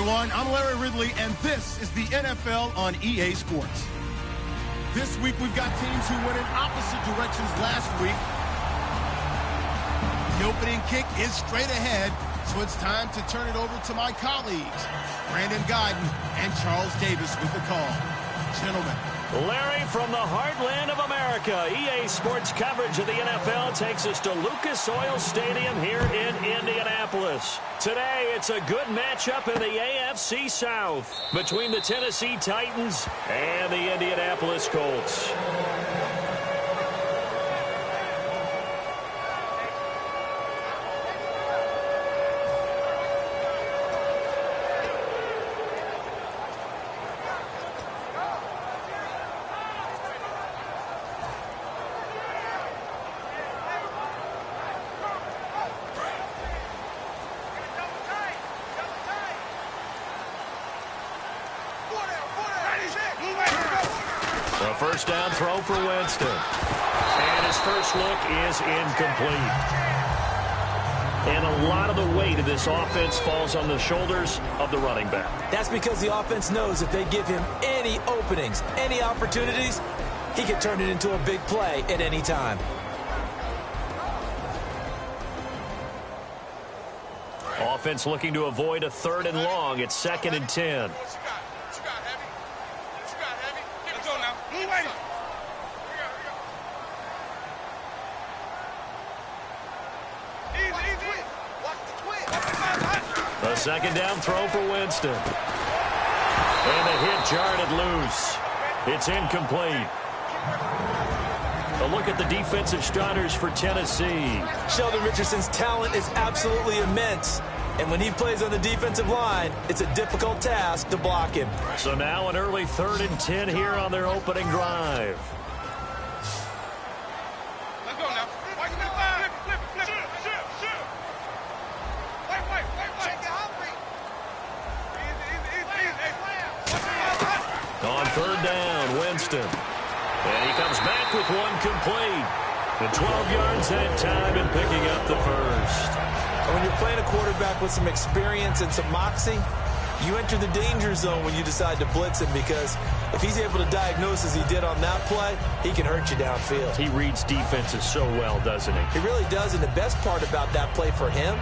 everyone. I'm Larry Ridley, and this is the NFL on EA Sports. This week, we've got teams who went in opposite directions last week. The opening kick is straight ahead, so it's time to turn it over to my colleagues, Brandon Guyton and Charles Davis with the call. Gentlemen. Larry, from the heartland of America, EA Sports coverage of the NFL takes us to Lucas Oil Stadium here in Indianapolis. Today, it's a good matchup in the AFC South between the Tennessee Titans and the Indianapolis Colts. A first down throw for Winston. And his first look is incomplete. And a lot of the weight of this offense falls on the shoulders of the running back. That's because the offense knows if they give him any openings, any opportunities, he can turn it into a big play at any time. Offense looking to avoid a 3rd and long. It's 2nd and 10. A second down throw for Winston. And the hit jarred loose. It's incomplete. A look at the defensive starters for Tennessee. Sheldon Richardson's talent is absolutely immense. And when he plays on the defensive line, it's a difficult task to block him. So now an early 3rd and 10 here on their opening drive. Let's go now. On 3rd down, Winston. And he comes back with one complete. And 12 yards that time and picking up the first. When you're playing a quarterback with some experience and some moxie, you enter the danger zone when you decide to blitz him, because if he's able to diagnose as he did on that play, he can hurt you downfield. He reads defenses so well, doesn't he? He really does, and the best part about that play for him,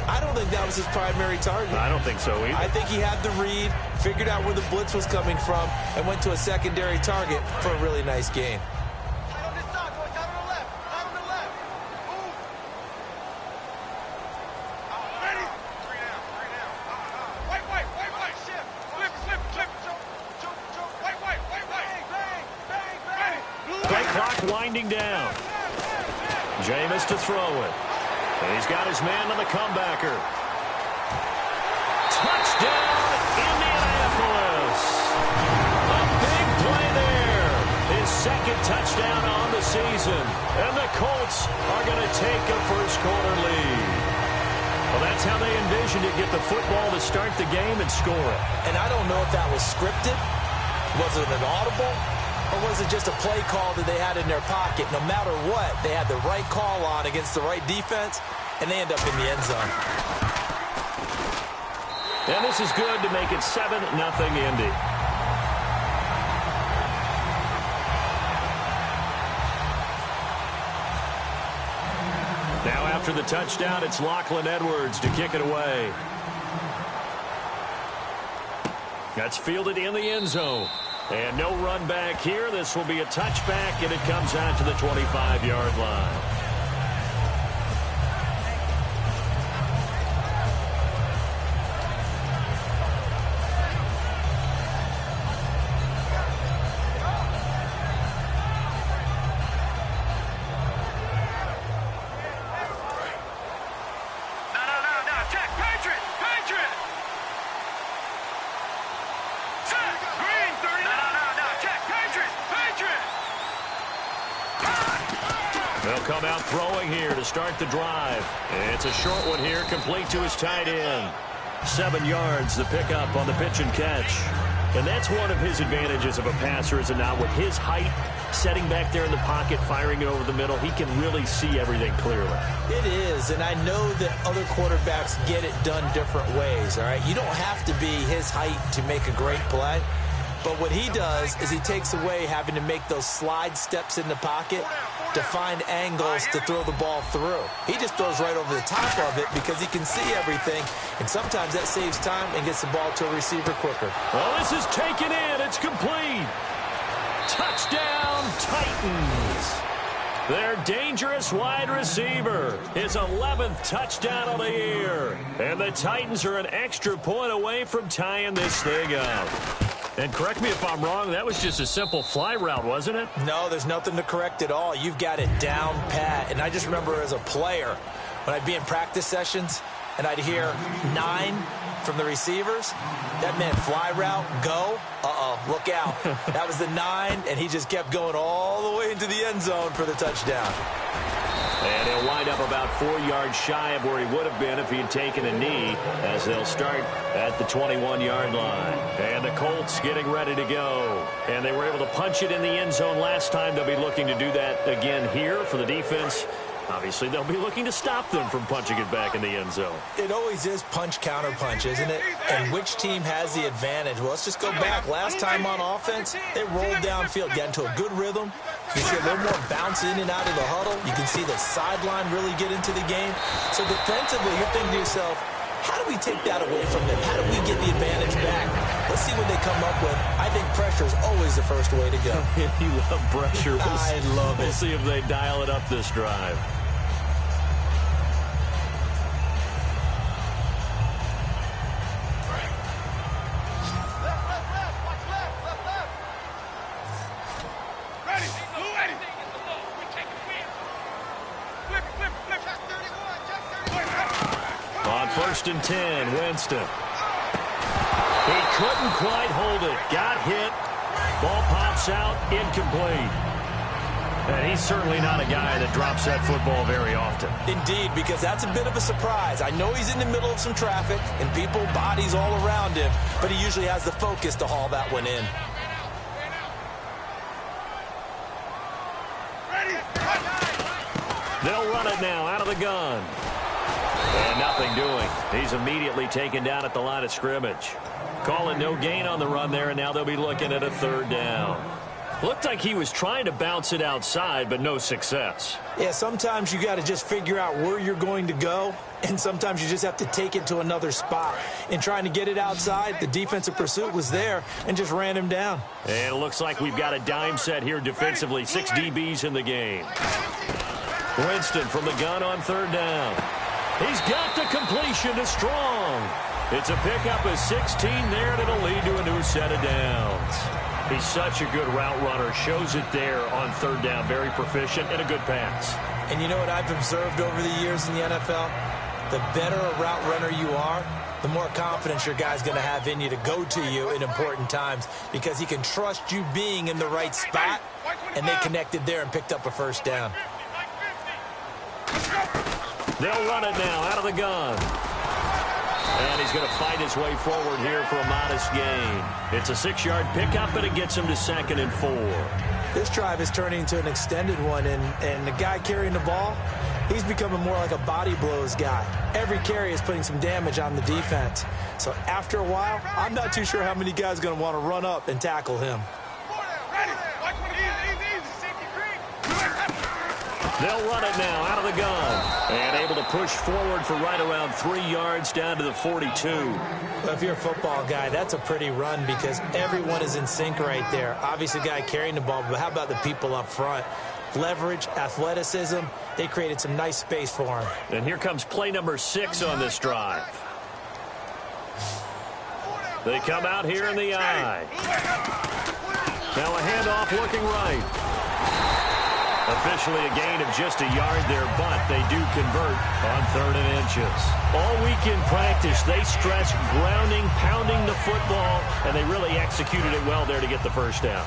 I don't think that was his primary target. I don't think so either. I think he had the read, figured out where the blitz was coming from, and went to a secondary target for a really nice gain. Winding down. Jameis to throw it. And he's got his man on the comebacker. Touchdown, Indianapolis. A big play there. His 2nd touchdown on the season. And the Colts are going to take a first-quarter lead. Well, that's how they envisioned it. Get the football to start the game and score it. And I don't know if that was scripted. Was it an audible? Or was it just a play call that they had in their pocket? No matter what, they had the right call on against the right defense, and they end up in the end zone. And this is good to make it 7-0 Indy. Now after the touchdown, it's Lachlan Edwards to kick it away. That's fielded in the end zone. And no run back here. This will be a touchback, and it comes out to the 25-yard line. They'll come out throwing here to start the drive. It's a short one here, complete to his tight end. 7 yards, the pickup on the pitch and catch. And that's one of his advantages of a passer, is it not? With his height, setting back there in the pocket, firing it over the middle, he can really see everything clearly. It is, and I know that other quarterbacks get it done different ways, all right? You don't have to be his height to make a great play. But what he does is he takes away having to make those slide steps in the pocket to find angles to throw the ball through. He just throws right over the top of it because he can see everything, and sometimes that saves time and gets the ball to a receiver quicker. Well, this is taken in. It's complete. Touchdown, Titans. Their dangerous wide receiver, his 11th touchdown of the year. And the Titans are an extra point away from tying this thing up. And correct me if I'm wrong, that was just a simple fly route, wasn't it? No, there's nothing to correct at all. You've got it down pat. And I just remember as a player, when I'd be in practice sessions and I'd hear 9 from the receivers, that meant fly route, go, look out. That was the 9, and he just kept going all the way into the end zone for the touchdown. And he'll wind up about 4 yards shy of where he would have been if he had taken a knee, as they'll start at the 21-yard line. And the Colts getting ready to go. And they were able to punch it in the end zone last time. They'll be looking to do that again here for the defense. Obviously, they'll be looking to stop them from punching it back in the end zone. It always is punch-counter-punch, isn't it? And which team has the advantage? Well, let's just go back. Last time on offense, they rolled downfield, got into a good rhythm. You can see a little more bounce in and out of the huddle. You can see the sideline really get into the game. So defensively, you're thinking to yourself, how do we take that away from them? How do we get the advantage back? Let's see what they come up with. I think pressure is always the first way to go. You love pressure. I love it. We'll see if they dial it up this drive. First and 10, Winston. He couldn't quite hold it. Got hit. Ball pops out, incomplete. And he's certainly not a guy that drops that football very often. Indeed, because that's a bit of a surprise. I know he's in the middle of some traffic and people, bodies all around him, but he usually has the focus to haul that one in. They'll run it now out of the gun. And nothing doing. He's immediately taken down at the line of scrimmage. Calling no gain on the run there, and now they'll be looking at a 3rd down. Looked like he was trying to bounce it outside, but no success. Yeah, sometimes you got to just figure out where you're going to go, and sometimes you just have to take it to another spot. In trying to get it outside, the defensive pursuit was there and just ran him down. And it looks like we've got a dime set here defensively. 6 DBs in the game. Winston from the gun on 3rd down. He's got the completion to Strong. It's a pickup of 16 there, and it'll lead to a new set of downs. He's such a good route runner. Shows it there on 3rd down. Very proficient and a good pass. And you know what I've observed over the years in the NFL? The better a route runner you are, the more confidence your guy's going to have in you to go to you in important times because he can trust you being in the right spot, and they connected there and picked up a 1st down. They'll run it now out of the gun. And he's going to fight his way forward here for a modest gain. It's a 6-yard pickup, but it gets him to 2nd and 4. This drive is turning into an extended one, and the guy carrying the ball, he's becoming more like a body blows guy. Every carry is putting some damage on the defense. So after a while, I'm not too sure how many guys are going to want to run up and tackle him. They'll run it now out of the gun. And able to push forward for right around 3 yards down to the 42. Well, if you're a football guy, that's a pretty run because everyone is in sync right there. Obviously, the guy carrying the ball, but how about the people up front? Leverage, athleticism, they created some nice space for him. And here comes play number 6 on this drive. They come out here in the eye. Now a handoff looking right. Officially a gain of just a yard there, but they do convert on 3rd and inches. All week in practice, they stress grounding, pounding the football, and they really executed it well there to get the 1st down.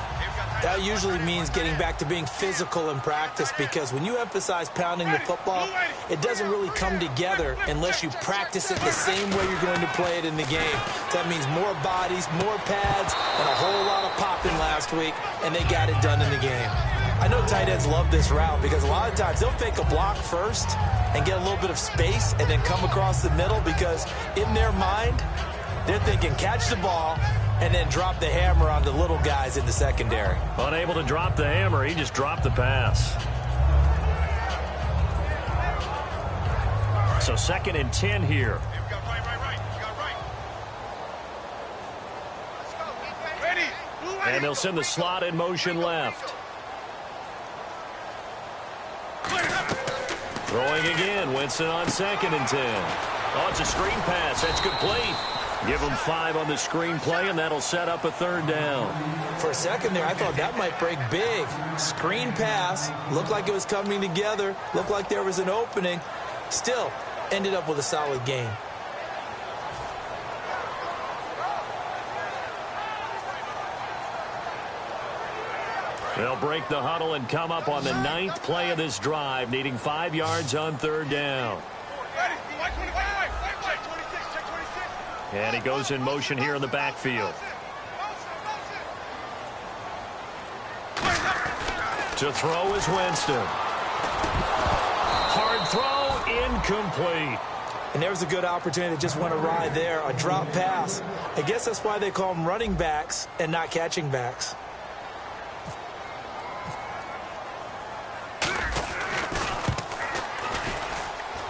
That usually means getting back to being physical in practice, because when you emphasize pounding the football, it doesn't really come together unless you practice it the same way you're going to play it in the game. That means more bodies, more pads, and a whole lot of popping last week, and they got it done in the game. I know tight ends love this route because a lot of times they'll fake a block first and get a little bit of space and then come across the middle, because in their mind, they're thinking catch the ball and then drop the hammer on the little guys in the secondary. Unable to drop the hammer, he just dropped the pass. So 2nd and 10 here. And they'll send the slot in motion left. Throwing again, Winston on 2nd and 10. Oh, it's a screen pass. That's complete. Give them 5 on the screen play, and that'll set up a 3rd down. For a second there, I thought that might break big. Screen pass. Looked like it was coming together. Looked like there was an opening. Still, ended up with a solid game. They'll break the huddle and come up on the 9th play of this drive, needing 5 yards on 3rd down. And he goes in motion here in the backfield. To throw is Winston. Hard throw, incomplete. And there was a good opportunity that just went awry there, a drop pass. I guess that's why they call them running backs and not catching backs.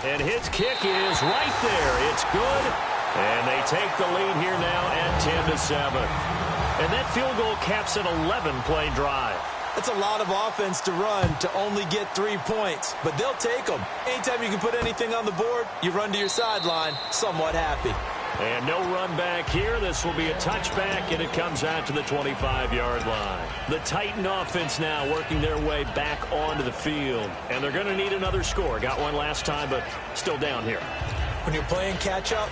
And his kick is right there. It's good. And they take the lead here now at 10-7. And that field goal caps an 11-play drive. That's a lot of offense to run to only get 3 points, but they'll take them. Anytime you can put anything on the board, you run to your sideline somewhat happy. And no run back here. This will be a touchback, and it comes out to the 25-yard line. The Titan offense now working their way back onto the field. And they're going to need another score. Got one last time, but still down here. When you're playing catch-up,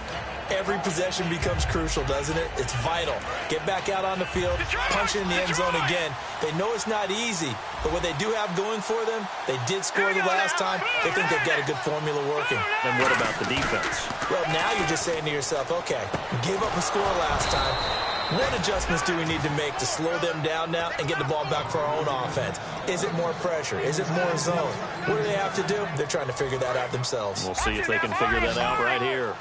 every possession becomes crucial, doesn't it? It's vital. Get back out on the field, punch it in the end zone again. They know it's not easy, but what they do have going for them, they did score the last time. They think they've got a good formula working. And what about the defense? Well, now you're just saying to yourself, okay, gave up a score last time. What adjustments do we need to make to slow them down now and get the ball back for our own offense? Is it more pressure? Is it more zone? What do they have to do? They're trying to figure that out themselves. We'll see if they can figure that out right here.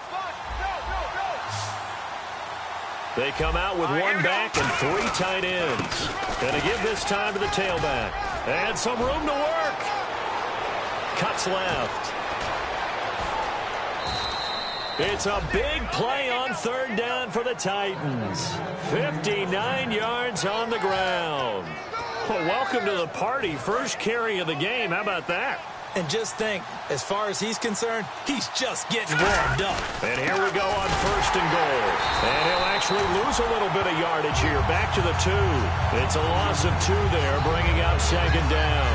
They come out with 1 back and 3 tight ends. Going to give this time to the tailback. And some room to work. Cuts left. It's a big play on 3rd down for the Titans. 59 yards on the ground. Well, welcome to the party. First carry of the game. How about that? And just think, as far as he's concerned, he's just getting warmed up. And here we go on 1st and goal. And he'll actually lose a little bit of yardage here. Back to the 2. It's a loss of 2 there, bringing up 2nd down.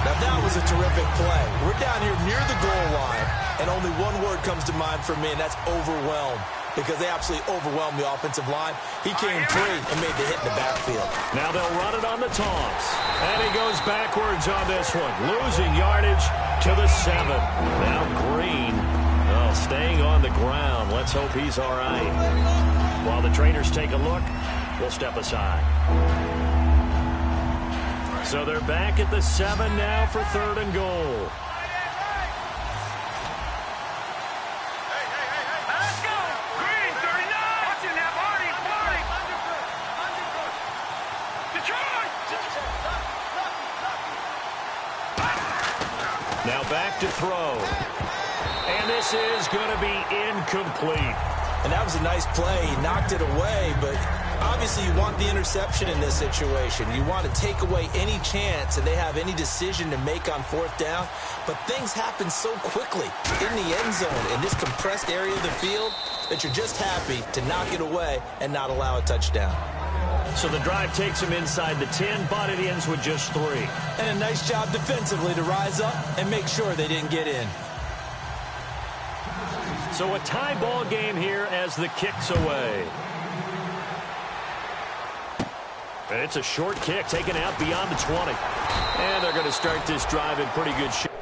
Now that was a terrific play. We're down here near the goal line, and only one word comes to mind for me, and that's overwhelmed. Because they absolutely overwhelmed the offensive line. He came free and made the hit in the backfield. Now they'll run it on the toss. And he goes backwards on this one. Losing yardage to the 7. Now Green, staying on the ground. Let's hope he's all right. While the trainers take a look, we'll step aside. So they're back at the 7 now for 3rd and goal. Now back to throw. And this is going to be incomplete. And that was a nice play. He knocked it away, but obviously you want the interception in this situation. You want to take away any chance that they have any decision to make on 4th down. But things happen so quickly in the end zone in this compressed area of the field that you're just happy to knock it away and not allow a touchdown. So the drive takes him inside the 10, but it ends with just 3. And a nice job defensively to rise up and make sure they didn't get in. So a tie ball game here as the kick's away. And it's a short kick taken out beyond the 20. And they're going to start this drive in pretty good shape.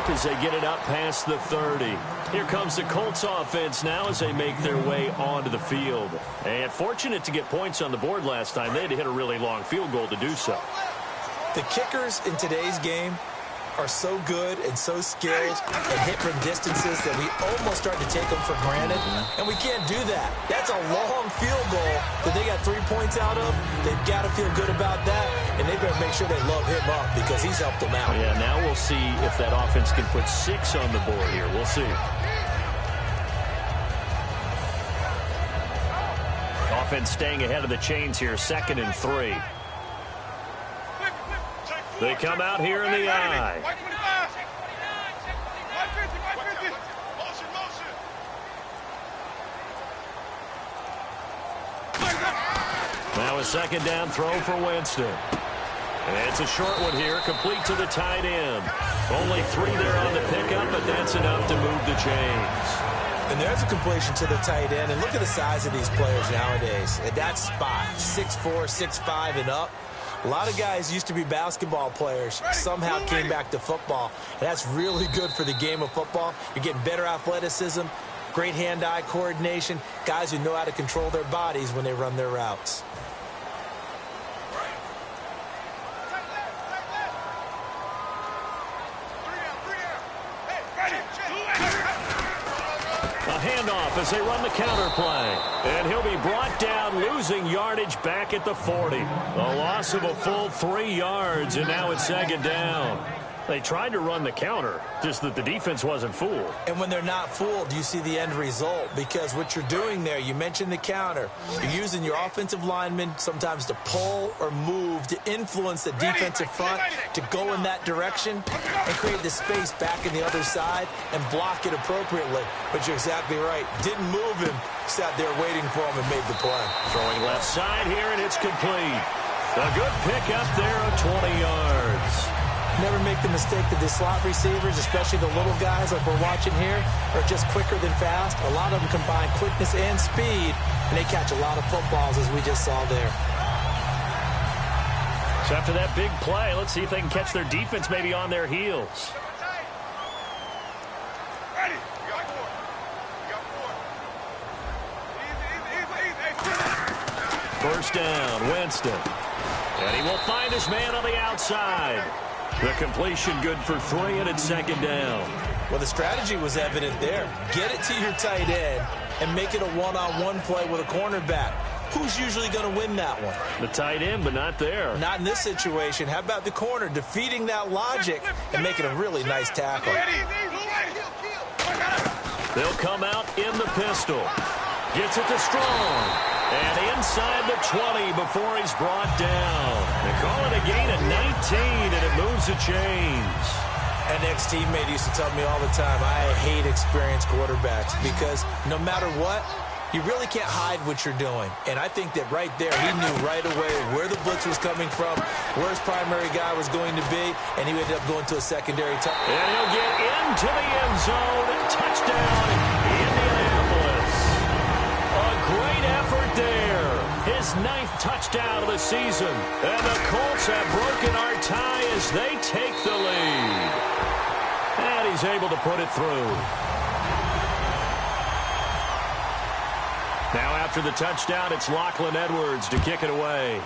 As they get it up past the 30. Here comes the Colts offense now as they make their way onto the field. And fortunate to get points on the board last time. They had to hit a really long field goal to do so. The kickers in today's game are so good and so skilled and hit from distances that we almost start to take them for granted. And we can't do that. That's a long field goal that they got 3 points out of. They've got to feel good about that, and they better make sure they love him up because he's helped them out. Yeah, now we'll see if that offense can put 6 on the board here. We'll see. Offense staying ahead of the chains here, 2nd and 3. They come out here in the eye. Now a 2nd down throw for Winston. And it's a short one here, complete to the tight end. Only 3 there on the pickup, but that's enough to move the chains. And there's a completion to the tight end. And look at the size of these players nowadays. At that spot, 6'4", 6'5", and up. A lot of guys used to be basketball players, somehow came back to football. And that's really good for the game of football. You're getting better athleticism, great hand-eye coordination, guys who know how to control their bodies when they run their routes. A handoff as they run the counter play. And he'll be brought down, losing yardage back at the 40. A loss of a full 3 yards, and now it's 2nd down. They tried to run the counter, just that the defense wasn't fooled. And when they're not fooled, you see the end result. Because what you're doing there, you mentioned the counter. You're using your offensive linemen sometimes to pull or move to influence the defensive front to go in that direction and create the space back in the other side and block it appropriately. But you're exactly right. Didn't move him. Sat there waiting for him and made the play. Throwing left side here, and it's complete. A good pickup there of 20 yards. Never make the mistake that the slot receivers, especially the little guys like we're watching here, are just quicker than fast. A lot of them combine quickness and speed, and they catch a lot of footballs, as we just saw there. So after that big play, let's see if they can catch their defense maybe on their heels. First down, Winston. And he will find his man on the outside. The completion good for 3, and it's 2nd down. Well, the strategy was evident there. Get it to your tight end and make it a one-on-one play with a cornerback. Who's usually going to win that one? The tight end, but not there. Not in this situation. How about the corner defeating that logic and making a really nice tackle? They'll come out in the pistol. Gets it to Strong. And inside the 20 before he's brought down. They call it a gain of 19, and it moves the chains. An ex-teammate used to tell me all the time, I hate experienced quarterbacks because no matter what, you really can't hide what you're doing. And I think that right there, he knew right away where the blitz was coming from, where his primary guy was going to be, and he ended up going to a secondary touch. And he'll get into the end zone. Touchdown, Indianapolis. A great effort there. His 9th touchdown of the season. And the Colts have broken our tie as they take the lead. And he's able to put it through. Now after the touchdown, it's Lachlan Edwards to kick it away.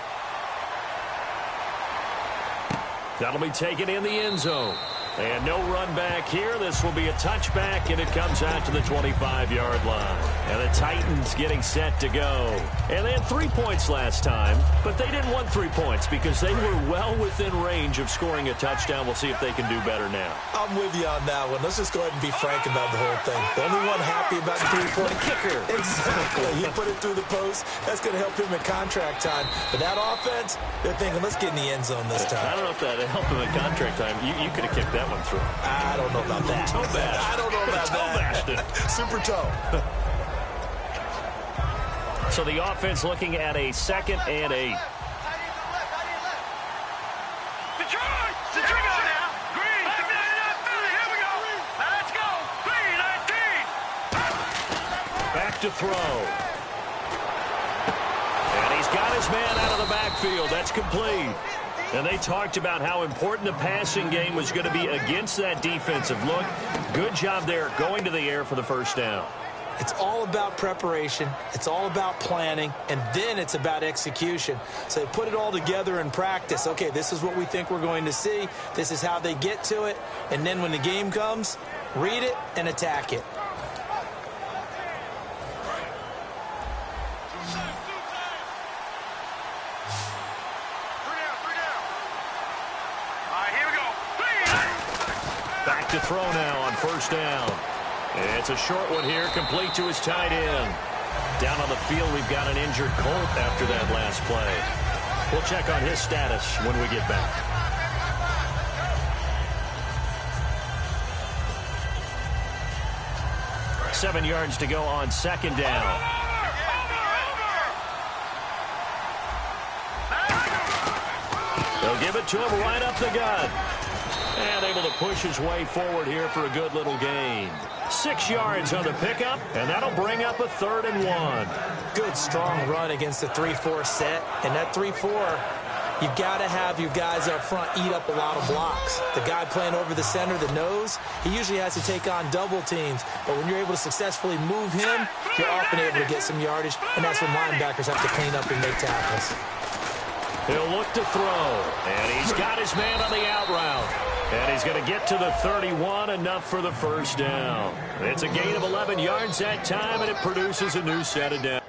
That'll be taken in the end zone. And no run back here. This will be a touchback, and it comes out to the 25-yard line. And the Titans getting set to go. And they had 3 points last time, but they didn't want 3 points because they were well within range of scoring a touchdown. We'll see if they can do better now. I'm with you on that one. Let's just go ahead and be frank about the whole thing. The only one happy about the 3-point kicker. Exactly. He put it through the post. That's going to help him in contract time. But that offense, they're thinking, let's get in the end zone this time. I don't know if that helped him in contract time. You could have kicked that one through. I don't know about that. Toe bash. I don't know about that. Super toe. So the offense looking at a 2nd and 8. Back to throw. And he's got his man out of the backfield. That's complete. And they talked about how important the passing game was going to be against that defensive look. Good job there going to the air for the first down. It's all about preparation. It's all about planning. And then it's about execution. So they put it all together in practice. Okay, this is what we think we're going to see. This is how they get to it. And then when the game comes, read it and attack it. Back to throw now on first down. It's a short one here, complete to his tight end. Down on the field, we've got an injured Colt after that last play. We'll check on his status when we get back. Over. 7 yards to go on second down. They'll give it to him right up the gut. And able to push his way forward here for a good little gain. 6 yards on the pickup, and that'll bring up a 3rd and 1. Good, strong run against the 3-4 set. And that 3-4, you've got to have your guys up front eat up a lot of blocks. The guy playing over the center, the nose, he usually has to take on double teams. But when you're able to successfully move him, you're often able to get some yardage. And that's when linebackers have to clean up and make tackles. He'll look to throw, and he's got his man on the out route. And he's going to get to the 31, enough for the first down. It's a gain of 11 yards that time, and it produces a new set of downs.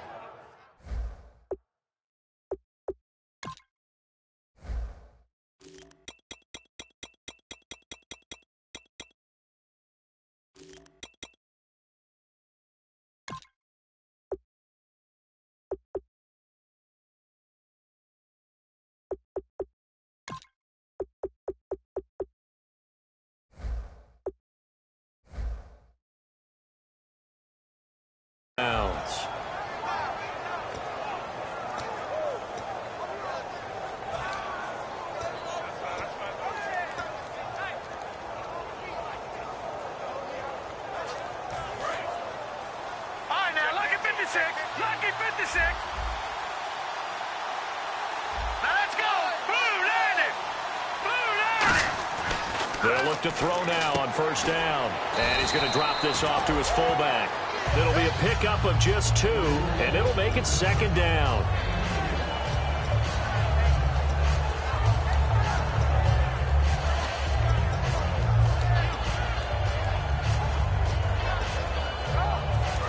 They'll look to throw now on first down. And he's going to drop this off to his fullback. It'll be a pickup of just 2, and it'll make it 2nd down.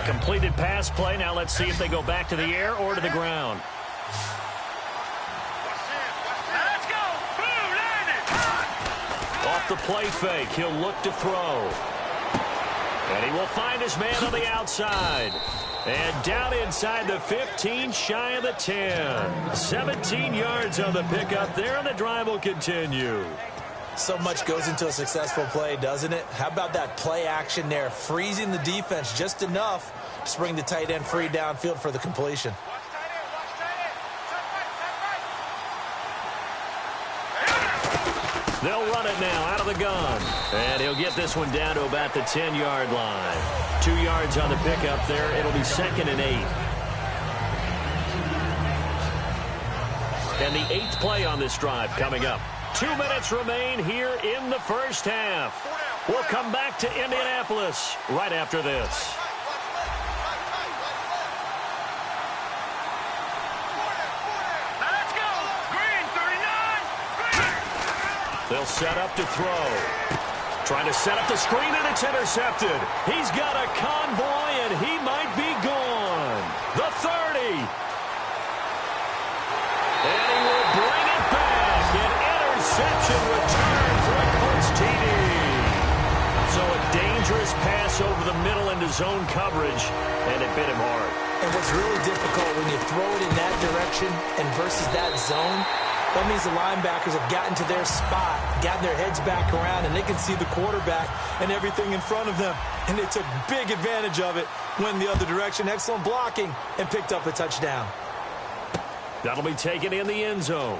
Completed pass play. Now let's see if they go back to the air or to the ground. Off the play fake, he'll look to throw. And he will find his man on the outside. And down inside the 15, shy of the 10. 17 yards on the pickup there, and the drive will continue. So much goes into a successful play, doesn't it? How about that play action there, freezing the defense just enough to bring the tight end free downfield for the completion. They'll run it now out of the gun. And he'll get this one down to about the 10-yard line. 2 yards on the pickup there. It'll be 2nd and 8. And the 8th play on this drive coming up. 2 minutes remain here in the first half. We'll come back to Indianapolis right after this. They'll set up to throw. Trying to set up the screen, and it's intercepted. He's got a convoy, and he might be gone. The 30. And he will bring it back. An interception return for a Colts TD. So a dangerous pass over the middle into zone coverage, and it bit him hard. And what's really difficult when you throw it in that direction and versus that zone, that means the linebackers have gotten to their spot, gotten their heads back around, and they can see the quarterback and everything in front of them. And they took big advantage of it, went the other direction, excellent blocking, and picked up a touchdown. That'll be taken in the end zone.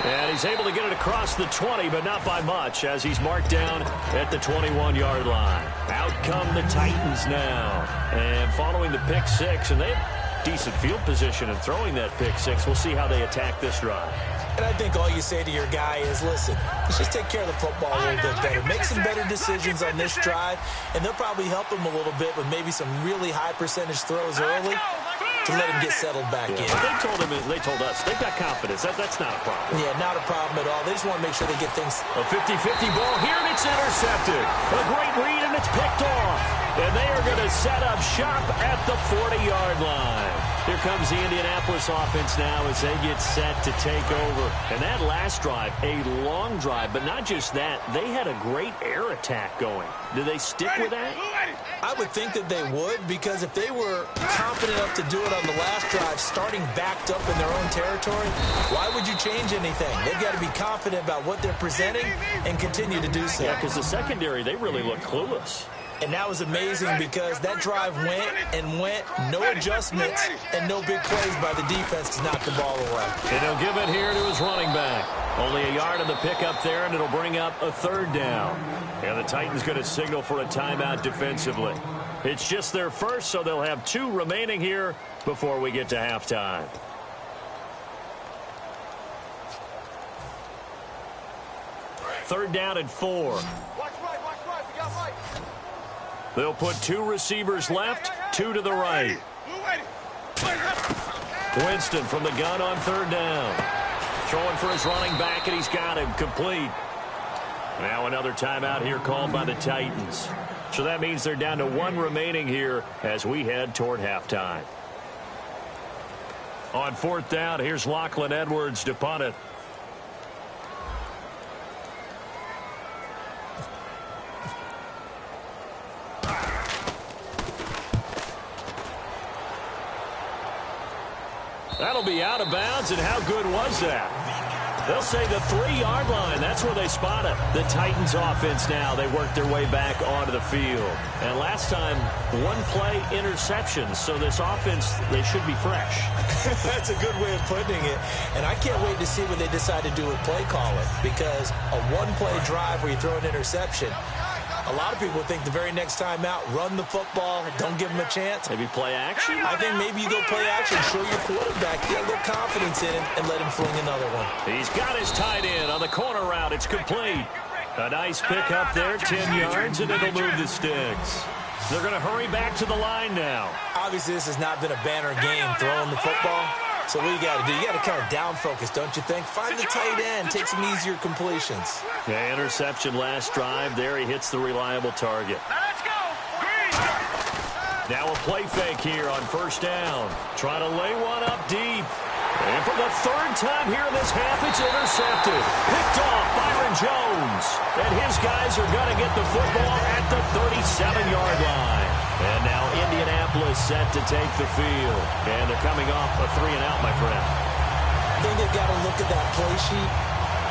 And he's able to get it across the 20, but not by much, as he's marked down at the 21-yard line. Out come the Titans now. And following the pick six, and they have decent field position in throwing that pick six. We'll see how they attack this drive. And I think all you say to your guy is, listen, let's just take care of the football a little bit better. Make some better decisions on this drive, and they'll probably help him a little bit with maybe some really high percentage throws early to let him get settled back in. They told us they've got confidence. That's not a problem. Yeah, not a problem at all. They just want to make sure they get things. A 50-50 ball here, and it's intercepted. A great read, and it's picked off. And they are going to set up shop at the 40-yard line. Here comes the Indianapolis offense now as they get set to take over. And that last drive, a long drive, but not just that. They had a great air attack going. Do they stick with that? I would think that they would, because if they were confident enough to do it on the last drive, starting backed up in their own territory, why would you change anything? They've got to be confident about what they're presenting and continue to do so. Yeah, because the secondary, they really look clueless. And that was amazing because that drive went and went, no adjustments and no big plays by the defense to knock the ball away. And he'll give it here to his running back. Only a yard on the pickup there, and it'll bring up a third down. And the Titans going to signal for a timeout defensively. It's just their first, so they'll have 2 remaining here before we get to halftime. Third down and 4. Watch right, we got right. They'll put 2 receivers left, 2 to the right. Winston from the gun on third down. Throwing for his running back, and he's got him complete. Now another timeout here called by the Titans. So that means they're down to 1 remaining here as we head toward halftime. On fourth down, here's Lachlan Edwards to punt it. That'll be out of bounds, and how good was that? They'll say the 3-yard line. That's where they spot it. The Titans offense now. They work their way back onto the field. And last time, 1-play interceptions. So this offense, they should be fresh. That's a good way of putting it. And I can't wait to see what they decide to do with play calling. Because a 1-play drive where you throw an interception, a lot of people think the very next time out, run the football, don't give them a chance. Maybe play action? I think maybe you go play action, show your quarterback, get a little confidence in him, and let him fling another one. He's got his tight end on the corner route. It's complete. A nice pick up there, 10 yards, and it'll move the sticks. They're going to hurry back to the line now. Obviously, this has not been a banner game throwing the football. So what you got to do, you got to kind of down focus, don't you think? Find the tight end, take some easier completions. Yeah, interception last drive. There he hits the reliable target. Let's go. Now a play fake here on first down. Trying to lay one up deep. And for the third time here in this half, it's intercepted. Picked off Byron Jones. And his guys are going to get the football at the 37-yard line. And now Indianapolis set to take the field. And they're coming off a 3-and-out, my friend. I think they've got to look at that play sheet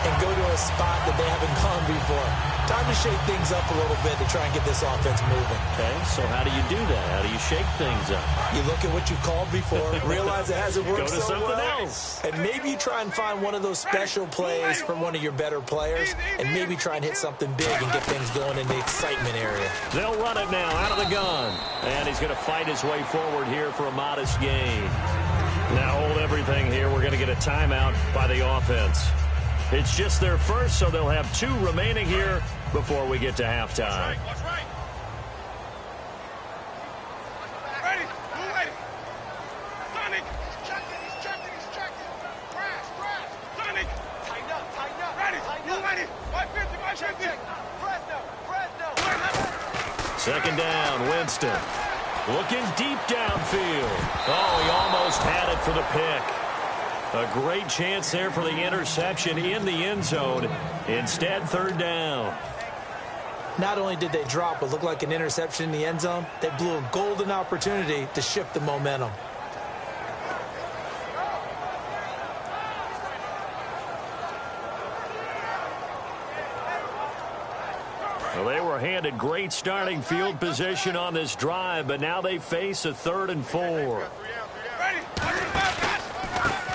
and go to a spot that they haven't gone before. Time to shake things up a little bit to try and get this offense moving. Okay, so how do you do that? How do you shake things up? You look at what you've called before, realize it hasn't worked Go to so something well, else. and maybe you try and find one of those special plays from one of your better players, and maybe try and hit something big and get things going in the excitement area. They'll run it now out of the gun. And he's going to fight his way forward here for a modest gain. Now hold everything here. We're going to get a timeout by the offense. It's just their first, so they'll have 2 remaining here before we get to halftime. Ready. Sonic. He's checking. Crash. Sonic. Tighten up. Ready. Ready. 150. Check. Fresno. Second down, Winston. Looking deep downfield. Oh, he almost had it for the pick. A great chance there for the interception in the end zone. Instead, third down. Not only did they drop what looked like an interception in the end zone, they blew a golden opportunity to shift the momentum. Well, they were handed great starting field position on this drive, but now they face a 3rd and 4.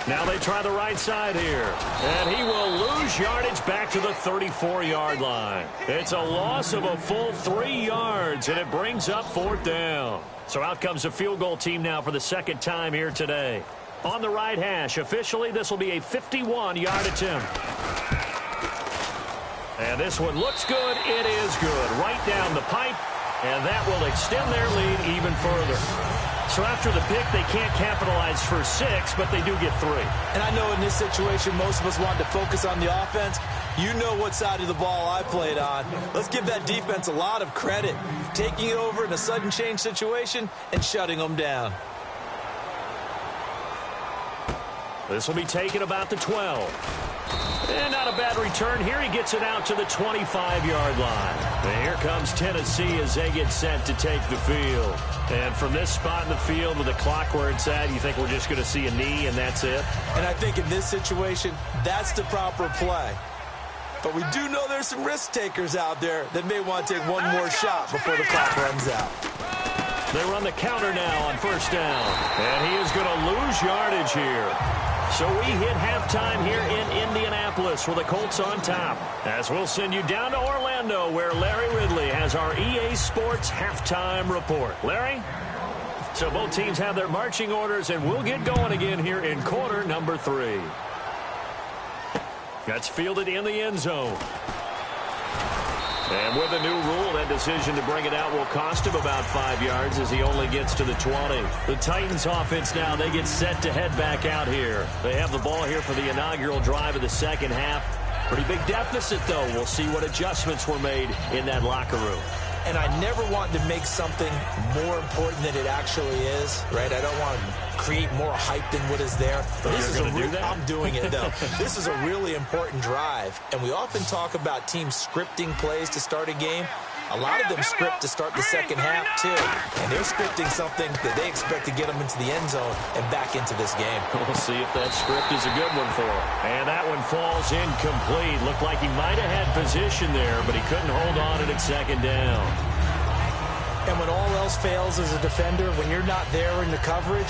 Now they try the right side here. And he will lose yardage back to the 34-yard line. It's a loss of a full 3 yards, and it brings up 4th down. So out comes the field goal team now for the second time here today. On the right hash, officially this will be a 51-yard attempt. And this one looks good. It is good. Right down the pipe, and that will extend their lead even further. So after the pick, they can't capitalize for 6, but they do get 3. And I know in this situation, most of us wanted to focus on the offense. You know what side of the ball I played on. Let's give that defense a lot of credit, taking it over in a sudden change situation and shutting them down. This will be taken about the 12. And not a bad return here. He gets it out to the 25-yard line. And here comes Tennessee as they get set to take the field. And from this spot in the field with the clock where it's at, you think we're just going to see a knee and that's it? And I think in this situation, that's the proper play. But we do know there's some risk takers out there that may want to take one more shot before the clock runs out. They run the counter now on first down. And he is going to lose yardage here. So we hit halftime here in Indianapolis with the Colts on top. As we'll send you down to Orlando where Larry Ridley has our EA Sports halftime report. Larry? So both teams have their marching orders, and we'll get going again here in quarter number 3. That's fielded in the end zone. And with a new rule, that decision to bring it out will cost him about 5 yards as he only gets to the 20. The Titans offense now, they get set to head back out here. They have the ball here for the inaugural drive of the second half. Pretty big deficit, though. We'll see what adjustments were made in that locker room. And I never want to make something more important than it actually is, right? I don't want to create more hype than what is there. This is do that? I'm doing it, though. This is a really important drive, and we often talk about teams scripting plays to start a game. A lot of them script to start the second half, too. And they're scripting something that they expect to get them into the end zone and back into this game. We'll see if that script is a good one for him. And that one falls incomplete. Looked like he might have had position there, but he couldn't hold on at second down. And when all else fails as a defender, when you're not there in the coverage,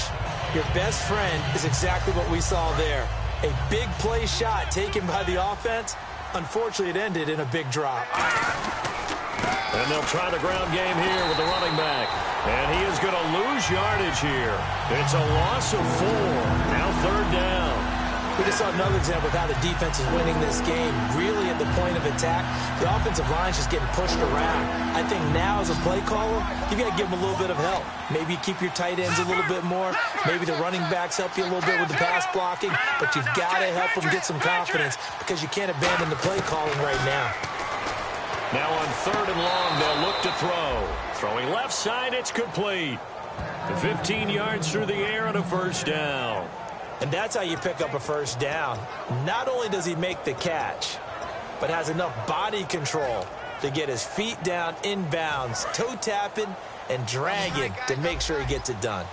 your best friend is exactly what we saw there. A big play shot taken by the offense. Unfortunately, it ended in a big drop. And they'll try the ground game here with the running back. And he is going to lose yardage here. It's a loss of 4. Now third down. We just saw another example of how the defense is winning this game. Really at the point of attack, the offensive line is just getting pushed around. I think now as a play caller, you got to give them a little bit of help. Maybe keep your tight ends a little bit more. Maybe the running backs help you a little bit with the pass blocking. But you've got to help them get some confidence because you can't abandon the play calling right now. Now on third and long, they'll look to throw. Throwing left side, it's complete. 15 yards through the air and a first down. And that's how you pick up a first down. Not only does he make the catch, but has enough body control to get his feet down inbounds, toe tapping and dragging to make sure he gets it done.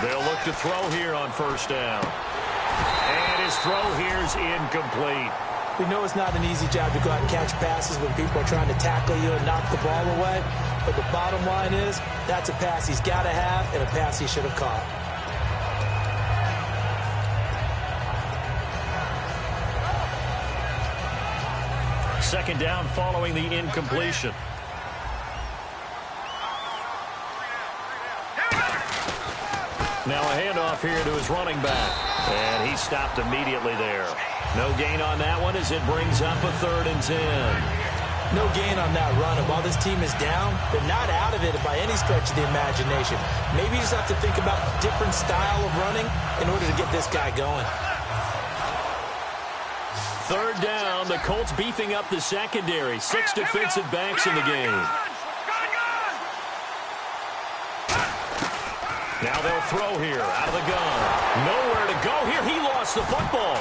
They'll look to throw here on first down. And his throw here's incomplete. We know it's not an easy job to go out and catch passes when people are trying to tackle you and knock the ball away. But the bottom line is, that's a pass he's got to have and a pass he should have caught. Second down following the incompletion. Now a handoff here to his running back. And he stopped immediately there. No gain on that one as it brings up a 3rd and 10. No gain on that run. And while this team is down, they're not out of it by any stretch of the imagination. Maybe you just have to think about a different style of running in order to get this guy going. Third down, the Colts beefing up the secondary. 6 defensive backs in the game. Now they'll throw here out of the gun. Nowhere to go here. He lost the football.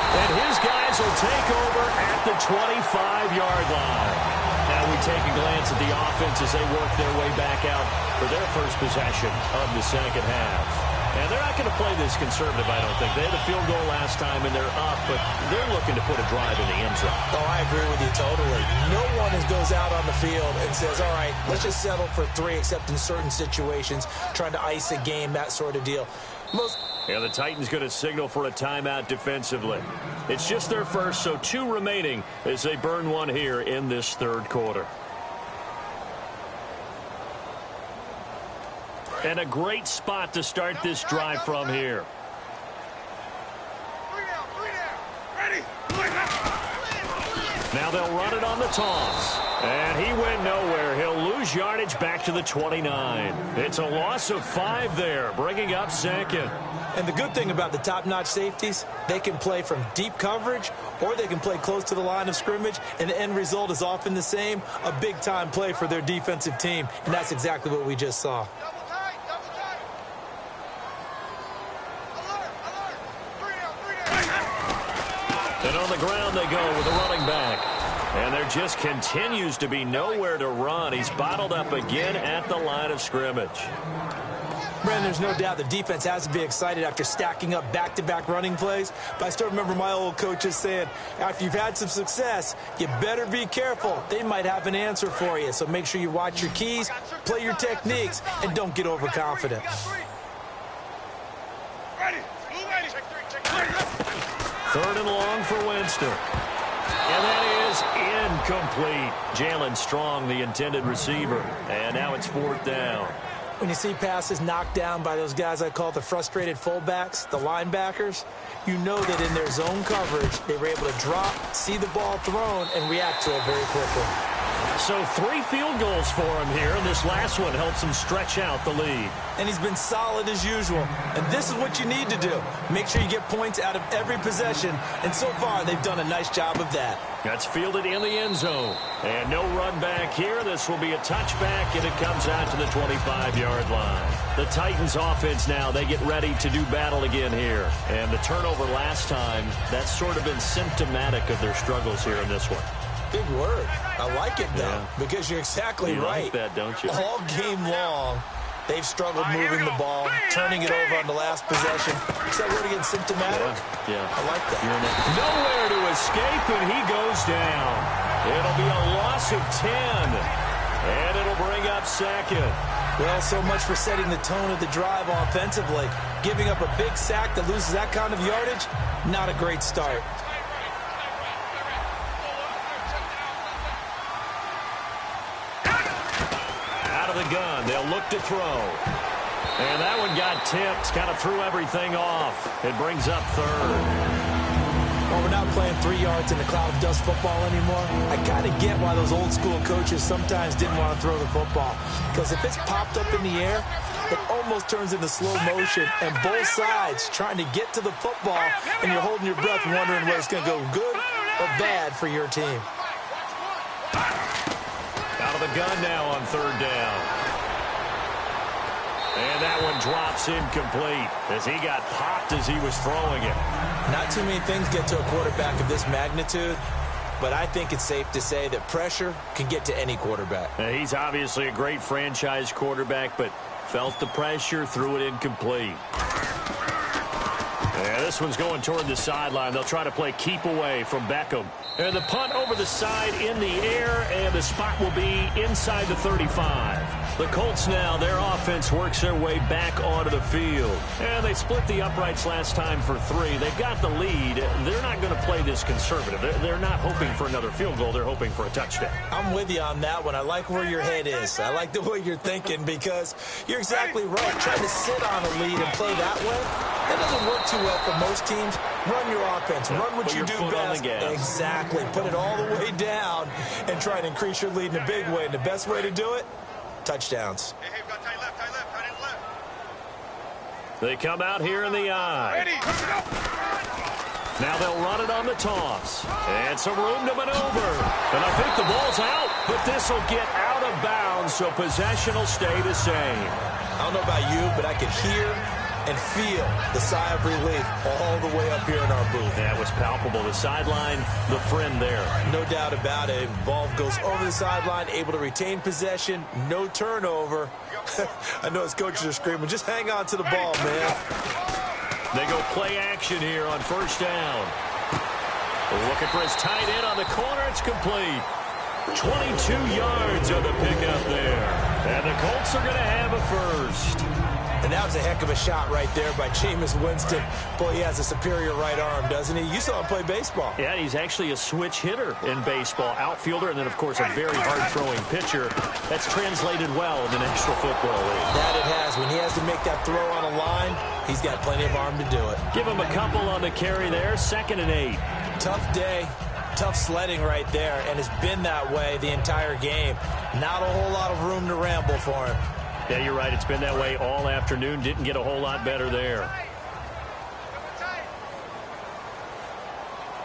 And his guys will take over at the 25-yard line. Now we take a glance at the offense as they work their way back out for their first possession of the second half. And they're not going to play this conservative, I don't think. They had a field goal last time, and they're up, but they're looking to put a drive in the end zone. Oh, I agree with you totally. No one goes out on the field and says, all right, let's just settle for 3, except in certain situations, trying to ice a game, that sort of deal. Yeah, the Titans going to signal for a timeout defensively. It's just their first, so 2 remaining as they burn one here in this third quarter. And a great spot to start this drive from here. Now they'll run it on the toss. And he went nowhere. He'll lose yardage back to the 29. It's a loss of 5 there, bringing up second. And the good thing about the top-notch safeties, they can play from deep coverage or they can play close to the line of scrimmage, and the end result is often the same, a big-time play for their defensive team. And that's exactly what we just saw. And on the ground they go with a running back. And there just continues to be nowhere to run. He's bottled up again at the line of scrimmage. Brandon, there's no doubt the defense has to be excited after stacking up back-to-back running plays. But I still remember my old coaches saying, after you've had some success, you better be careful. They might have an answer for you. So make sure you watch your keys, play your techniques, and don't get overconfident. Third and long for Winston. And that is incomplete. Jalen Strong, the intended receiver. And now it's 4th down. When you see passes knocked down by those guys I call the frustrated fullbacks, the linebackers, you know that in their zone coverage, they were able to drop, see the ball thrown, and react to it very quickly. So 3 field goals for him here, and this last one helps him stretch out the lead. And he's been solid as usual. And this is what you need to do. Make sure you get points out of every possession. And so far, they've done a nice job of that. That's fielded in the end zone. And no run back here. This will be a touchback, and it comes out to the 25-yard line. The Titans offense now, they get ready to do battle again here. And the turnover last time, that's sort of been symptomatic of their struggles here in this one. Big word. I like it, though, because you're exactly right. You like that, don't you? All game long, they've struggled moving the ball, turning it over on the last possession. Is that word again, symptomatic? Yeah. I like that. Nowhere to escape, and he goes down. It'll be a loss of 10, and it'll bring up second. Well, so much for setting the tone of the drive offensively. Giving up a big sack that loses that kind of yardage, not a great start. The gun. They'll look to throw. And that one got tipped. Kind of threw everything off. It brings up third. Well, we're not playing 3 yards in the cloud of dust football anymore. I kind of get why those old school coaches sometimes didn't want to throw the football. Because if it's popped up in the air, it almost turns into slow motion. And both sides trying to get to the football, and you're holding your breath wondering whether it's going to go good or bad for your team. Out of the gun now on 3rd down. And that one drops incomplete as he got popped as he was throwing it. Not too many things get to a quarterback of this magnitude, but I think it's safe to say that pressure can get to any quarterback. He's obviously a great franchise quarterback, but felt the pressure, threw it incomplete. Yeah, this one's going toward the sideline. They'll try to play keep away from Beckham. And the punt over the side in the air, and the spot will be inside the 35. The Colts now, their offense works their way back onto the field. And they split the uprights last time for 3. They've got the lead. They're not going to play this conservative. They're not hoping for another field goal. They're hoping for a touchdown. I'm with you on that one. I like where your head is. I like the way you're thinking because you're exactly right. Trying to sit on a lead and play that way, that doesn't work too well for most teams. Run your offense. Run what you do best. Exactly. Put it all the way down and try to increase your lead in a big way. And the best way to do it, touchdowns. Hey, we've got tight left, tight left, tight left. They come out here in the eye. Ready, go. Now they'll run it on the toss. And some room to maneuver. And I think the ball's out, but this will get out of bounds, so possession will stay the same. I don't know about you, but I could hear and feel the sigh of relief all the way up here in our booth. That was palpable. The sideline, the friend there. No doubt about it. Ball goes over the sideline, able to retain possession, no turnover. I know his coaches are screaming, just hang on to the ball, man. They go play action here on first down. Looking for his tight end on the corner. It's complete. 22 yards on the pickup there. And the Colts are going to have a first. And that was a heck of a shot right there by Jameis Winston. Boy, he has a superior right arm, doesn't he? You saw him play baseball. Yeah, he's actually a switch hitter in baseball. Outfielder, and then, of course, a very hard-throwing pitcher. That's translated well in the National Football League. That it has. When he has to make that throw on a line, he's got plenty of arm to do it. Give him a couple on the carry there. 2nd and 8. Tough day. Tough sledding right there, and it's been that way the entire game. Not a whole lot of room to ramble for him. Yeah, you're right. It's been that way all afternoon. Didn't get a whole lot better there.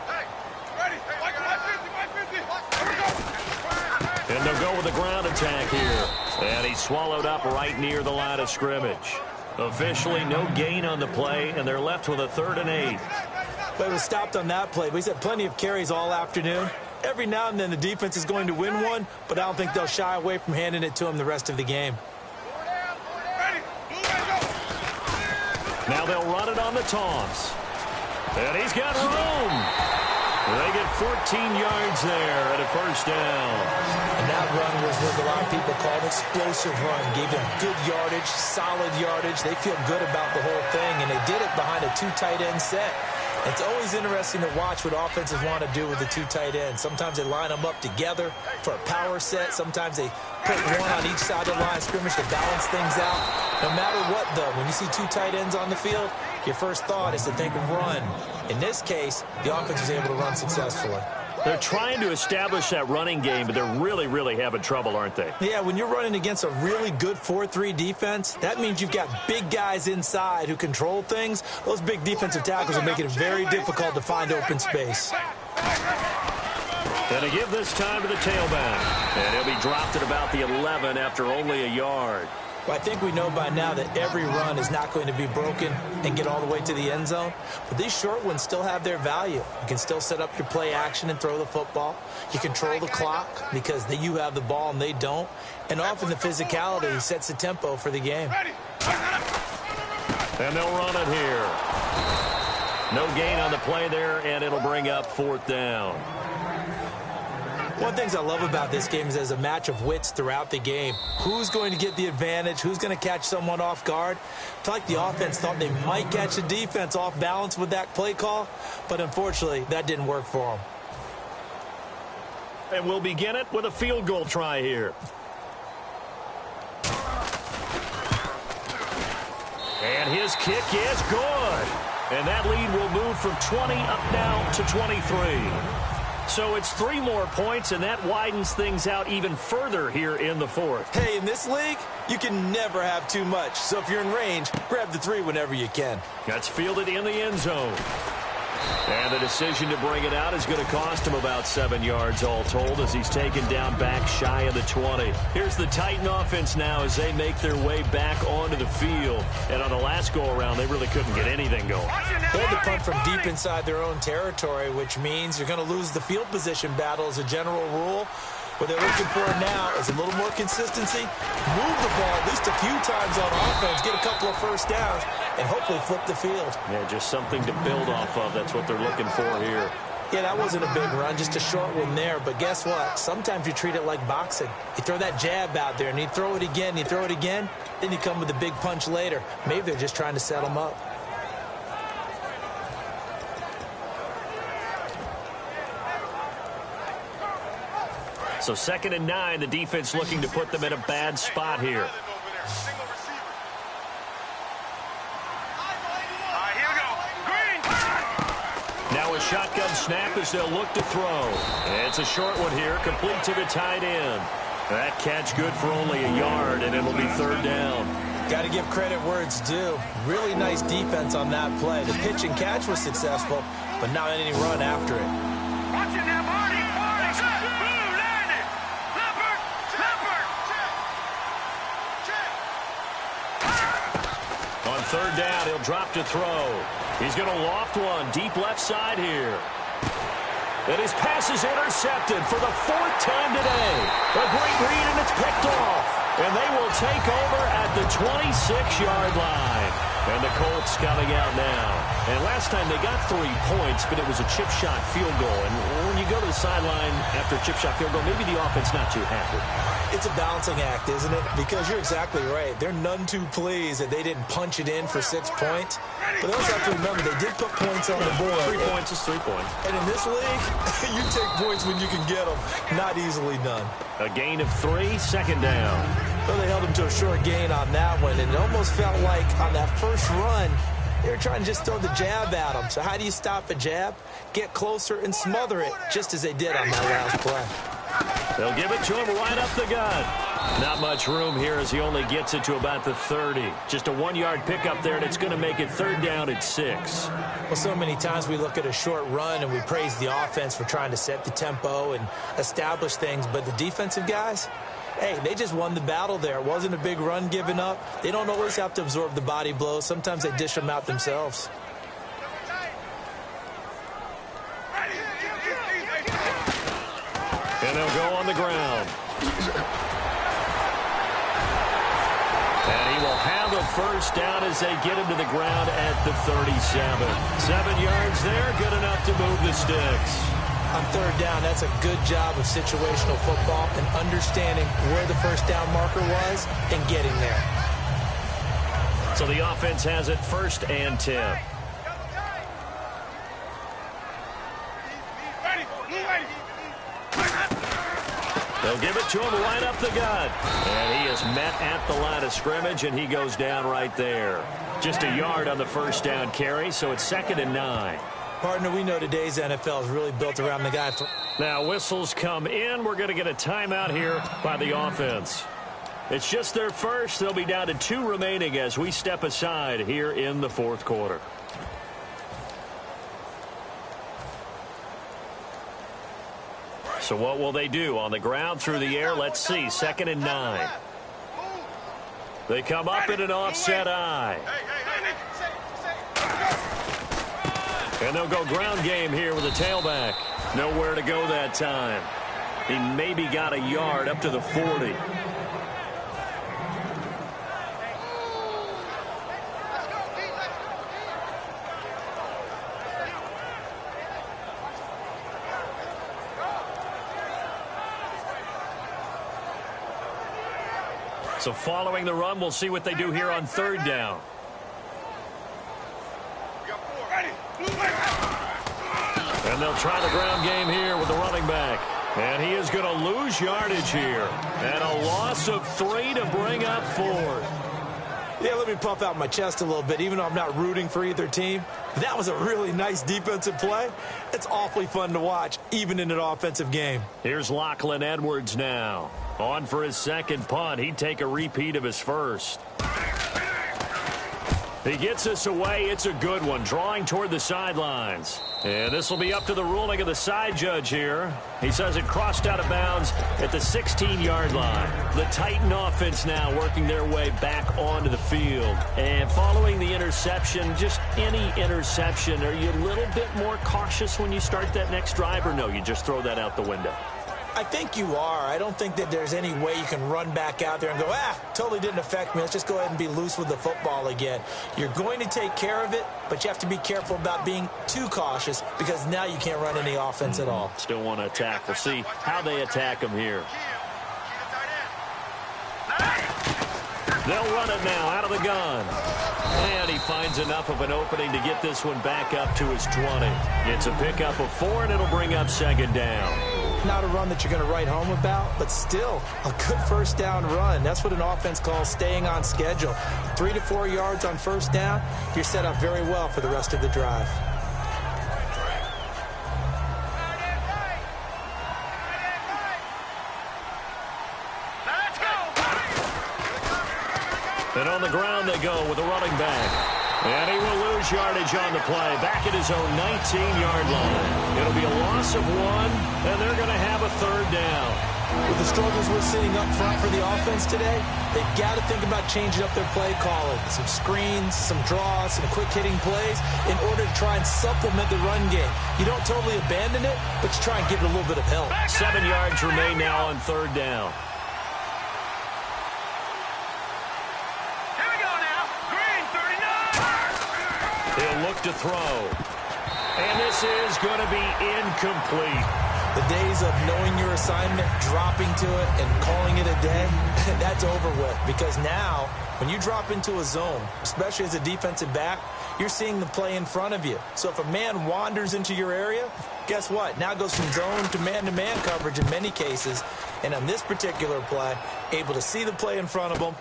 Hey, ready. Hey, Mike 50. And they'll go with the ground attack here. And he's swallowed up right near the line of scrimmage. Officially, no gain on the play, and they're left with a 3rd and 8. But it was stopped on that play. But he's had plenty of carries all afternoon. Every now and then the defense is going to win one, but I don't think they'll shy away from handing it to him the rest of the game. Now they'll run it on the toss. And he's got room. They get 14 yards there at a first down. And that run was what a lot of people call an explosive run. Gave them good yardage, solid yardage. They feel good about the whole thing, and they did it behind a 2 tight end set. It's always interesting to watch what offenses want to do with the 2 tight ends. Sometimes they line them up together for a power set. Sometimes they put one on each side of the line of scrimmage to balance things out. No matter what, though, when you see 2 tight ends on the field, your first thought is to think of run. In this case, the offense was able to run successfully. They're trying to establish that running game, but they're really having trouble, aren't they? Yeah, when you're running against a really good 4-3 defense, that means you've got big guys inside who control things. Those big defensive tackles are making it very difficult to find open space. And to give this time to the tailback. And he'll be dropped at about the 11 after only a yard. Well, I think we know by now that every run is not going to be broken and get all the way to the end zone. But these short ones still have their value. You can still set up your play action and throw the football. You control the clock because you have the ball and they don't. And often the physicality sets the tempo for the game. And they'll run it here. No gain on the play there, and it'll bring up 4th down. One of the things I love about this game is there's a match of wits throughout the game. Who's going to get the advantage? Who's going to catch someone off guard? I feel like the offense thought they might catch the defense off balance with that play call, but unfortunately, that didn't work for them. And we'll begin it with a field goal try here. And his kick is good. And that lead will move from 20 up now to 23. So it's 3 more points, and that widens things out even further here in the 4th. Hey, in this league, you can never have too much. So if you're in range, grab the 3 whenever you can. That's fielded in the end zone. And the decision to bring it out is going to cost him about 7 yards all told as he's taken down back shy of the 20. Here's the Titan offense now as they make their way back onto the field. And on the last go-around, they really couldn't get anything going. They had to punt from deep inside their own territory, which means you're going to lose the field position battle as a general rule. What they're looking for now is a little more consistency, move the ball at least a few times on offense, get a couple of first downs, and hopefully flip the field. Yeah, just something to build off of. That's what they're looking for here. Yeah, that wasn't a big run, just a short one there. But guess what? Sometimes you treat it like boxing. You throw that jab out there, and you throw it again, you throw it again, then you come with a big punch later. Maybe they're just trying to set them up. So 2nd and 9, the defense looking to put them in a bad spot here. Now a shotgun snap as they'll look to throw. And it's a short one here, complete to the tight end. That catch good for only a yard, and it'll be 3rd down. Got to give credit where it's due. Really nice defense on that play. The pitch and catch was successful, but not any run after it. Watching that Marty. On 3rd down, he'll drop to throw. He's going to loft one deep left side here. And his pass is intercepted for the 4th time today. A great read, and it's picked off. And they will take over at the 26-yard line. And the Colts coming out now. And last time they got 3 points, but it was a chip shot field goal. And when you go to the sideline after a chip shot field goal, maybe the offense not too happy. It's a balancing act, isn't it? Because you're exactly right. They're none too pleased that they didn't punch it in for 6 points. But they also have to remember they did put points on the board. 3 points is 3 points. And in this league, you take points when you can get them. Not easily done. A gain of 3, 2nd down. Well, they held him to a short gain on that one, and it almost felt like on that first run, they were trying to just throw the jab at him. So how do you stop a jab? Get closer and smother it, just as they did on that last play. They'll give it to him right up the gut. Not much room here as he only gets it to about the 30. Just a 1-yard pickup there, and it's going to make it 3rd down at 6. Well, so many times we look at a short run and we praise the offense for trying to set the tempo and establish things, but the defensive guys, hey, they just won the battle there. It wasn't a big run given up. They don't always have to absorb the body blows. Sometimes they dish them out themselves. And they'll go on the ground. And he will have a 1st down as they get him to the ground at the 37. 7 yards there, good enough to move the sticks. On 3rd down, that's a good job of situational football and understanding where the 1st down marker was and getting there. So the offense has it 1st and 10. They'll give it to him right up the gut. And he is met at the line of scrimmage, and he goes down right there. Just a yard on the 1st down carry, so it's 2nd and 9. Partner, we know today's NFL is really built around the guy. Now whistles come in. We're going to get a timeout here by the offense. It's just their first. They'll be down to 2 remaining as we step aside here in the 4th quarter. So what will they do? On the ground, through the air, let's see. 2nd and 9. They come up in an offset eye. And they'll go ground game here with a tailback. Nowhere to go that time. He maybe got a yard up to the 40. So following the run, we'll see what they do here on 3rd down. And they'll try the ground game here with the running back. And he is going to lose yardage here. And a loss of 3 to bring up 4th. Yeah, let me puff out my chest a little bit, even though I'm not rooting for either team. That was a really nice defensive play. It's awfully fun to watch, even in an offensive game. Here's Lachlan Edwards now. On for his 2nd punt. He'd take a repeat of his 1st. He gets us away. It's a good one, drawing toward the sidelines. And this will be up to the ruling of the side judge here. He says it crossed out of bounds at the 16-yard line. The Titan offense now working their way back onto the field. And following the interception, just any interception, are you a little bit more cautious when you start that next drive, or no, you just throw that out the window? I think you are. I don't think that there's any way you can run back out there and go, totally didn't affect me. Let's just go ahead and be loose with the football again. You're going to take care of it, but you have to be careful about being too cautious because now you can't run any offense at all. Still want to attack. We'll see how they attack him here. They'll run it now out of the gun. And he finds enough of an opening to get this one back up to his 20. It's a pickup of 4, and it'll bring up second down. Not a run that you're going to write home about, but still a good first down run. That's what an offense calls staying on schedule. 3 to 4 yards on first down, you're set up very well for the rest of the drive. And on the ground they go with a running back. And he will lose yardage on the play. Back at his own 19-yard line. It'll be a loss of 1, and they're going to have a third down. With the struggles we're seeing up front for the offense today, they've got to think about changing up their play calling. Some screens, some draws, some quick-hitting plays in order to try and supplement the run game. You don't totally abandon it, but you try and give it a little bit of help. 7 yards remain now on third down. He'll look to throw. And this is going to be incomplete. The days of knowing your assignment, dropping to it, and calling it a day, that's over with. Because now, when you drop into a zone, especially as a defensive back, you're seeing the play in front of you. So if a man wanders into your area, guess what? Now it goes from zone to man coverage in many cases. And on this particular play, able to see the play in front of him,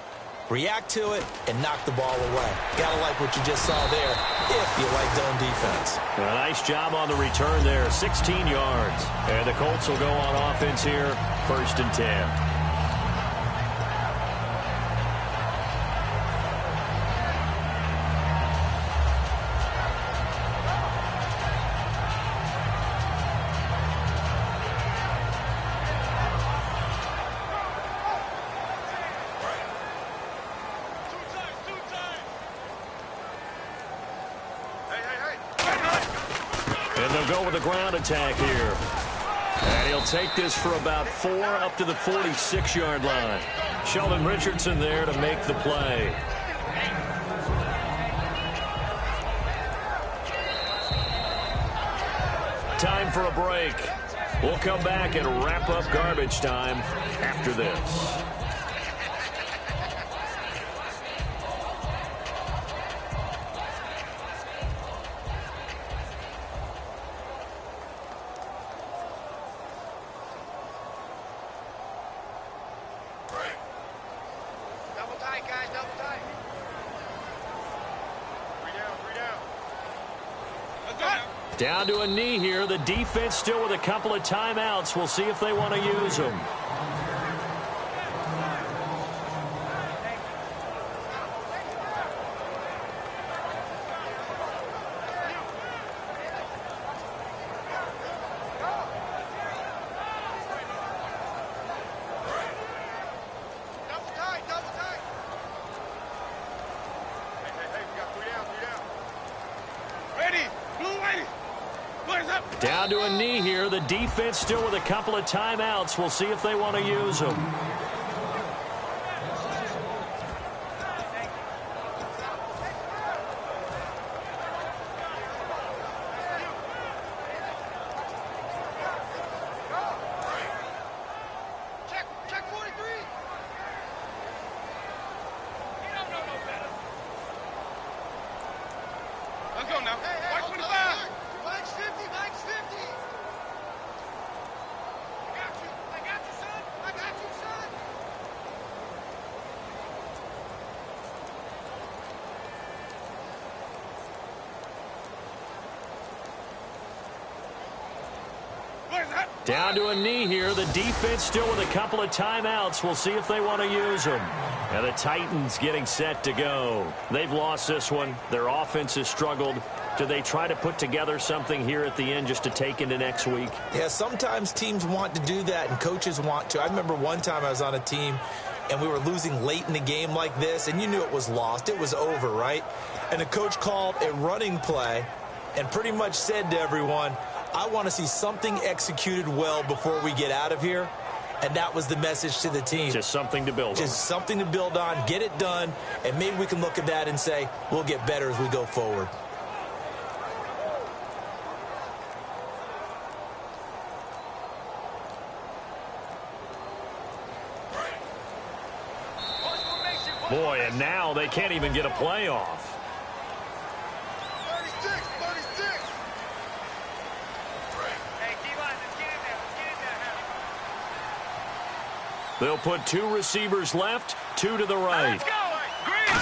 react to it, and knock the ball away. Gotta like what you just saw there, if you like zone defense. A nice job on the return there, 16 yards. And the Colts will go on offense here, 1st and 10. Go with a ground attack here. And he'll take this for about 4 up to the 46-yard line. Sheldon Richardson there to make the play. Time for a break. We'll come back and wrap up garbage time after this. Down to a knee here. The defense still with a couple of timeouts. We'll see if they want to use them. Down to a knee here. The defense still with a couple of timeouts. We'll see if they want to use them. Check 43. Let's go now. Watch 25. Mike's 50. Mike's 50. I got you, son. I got you, son. What is that? Down to a knee here. The defense still with a couple of timeouts. We'll see if they want to use them. And the Titans getting set to go. They've lost this one. Their offense has struggled. Do they try to put together something here at the end just to take into next week? Yeah, sometimes teams want to do that and coaches want to. I remember one time I was on a team and we were losing late in the game like this, and you knew it was lost. It was over, right? And the coach called a running play and pretty much said to everyone, I want to see something executed well before we get out of here. And that was the message to the team. Just something to build on. Just something to build on, get it done, and maybe we can look at that and say, we'll get better as we go forward. Boy, and now they can't even get a play off. 36. Hey, D-line, let's get in there. They'll put 2 receivers left, 2 to the right. Let's go. Green.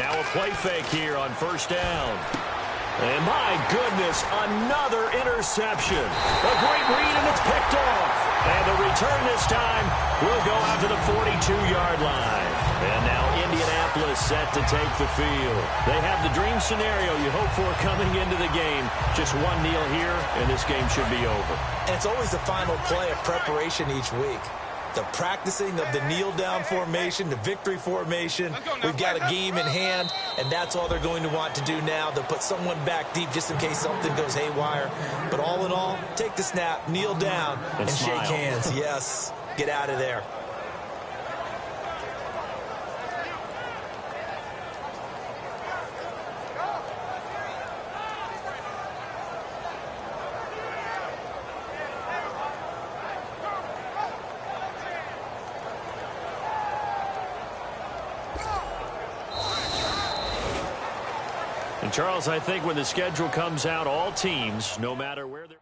Now a play fake here on first down. And my goodness, another interception. A great read, and it's picked off. And the return this time will go out to the 42-yard line. And now Indianapolis set to take the field. They have the dream scenario you hope for coming into the game. Just one kneel here, and this game should be over. And it's always the final play of preparation each week. The practicing of the kneel-down formation, the victory formation. We've got a game in hand, and that's all they're going to want to do now. They'll put someone back deep just in case something goes haywire. But all in all, take the snap, kneel down, and shake hands. Yes, get out of there. And Charles, I think when the schedule comes out, all teams, no matter where they're